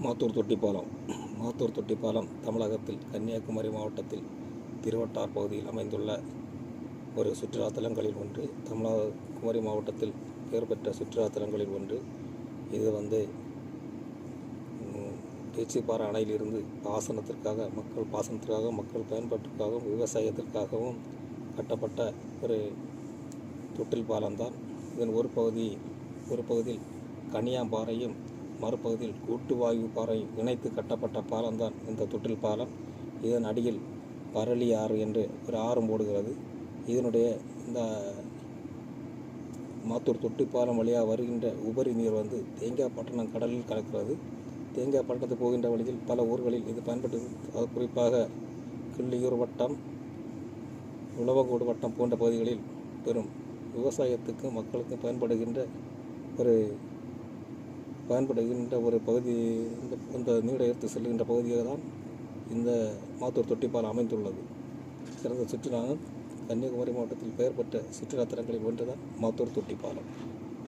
மாத்தூர் தொட்டிப்பாலம். மாத்தூர் தொட்டிப்பாலம் தமிழகத்தில் கன்னியாகுமரி மாவட்டத்தில் திருவட்டார் பகுதியில் அமைந்துள்ள ஒரு சுற்றுலாத்தலங்களில் ஒன்று. குமரி மாவட்டத்தில் பெயர் பெற்ற சுற்றுலாத்தலங்களில் ஒன்று. இது பேச்சிப்பாறை அணையிலிருந்து பாசனத்திற்காக மக்கள் பயன்பாட்டிற்காகவும் விவசாயத்திற்காகவும் கட்டப்பட்ட ஒரு தொட்டில் பாலம்தான். இதன் ஒரு பகுதியில் கனியாம்பாறையும் மறுபகுதியில் கூட்டுவாயு பாறை இணைத்து கட்டப்பட்ட பாலம்தான் இந்த தொட்டில் பாலம். இதன் அடியில் பரளி ஆறு என்று ஒரு ஆறும் ஓடுகிறது. இதனுடைய இந்த மாத்தூர் தொட்டிப்பாலம் வழியாக வருகின்ற உபரி நீர் தேங்காய்பட்டணம் கடலில் கலக்கிறது. தேங்காய்பட்டணத்துக்கு போகின்ற வழியில் பல ஊர்களில் இது பயன்பட்டு, குறிப்பாக கிள்ளியூர் வட்டம், உழவங்கோடு வட்டம் போன்ற பகுதிகளில் பெரும் விவசாயத்துக்கும் மக்களுக்கும் பயன்படுகின்ற ஒரு பகுதி. இந்த நீரை எடுத்து செல்கின்ற பகுதியாக தான் இந்த மாத்தூர் தொட்டிப்பாலம் அமைந்துள்ளது. சிறந்த சுற்றுலா கன்னியாகுமரி மாவட்டத்தில் பெயர் பெற்ற சுற்றுலாத்தலங்களில் ஒன்றுதான் மாத்தூர் தொட்டிப்பாலம்.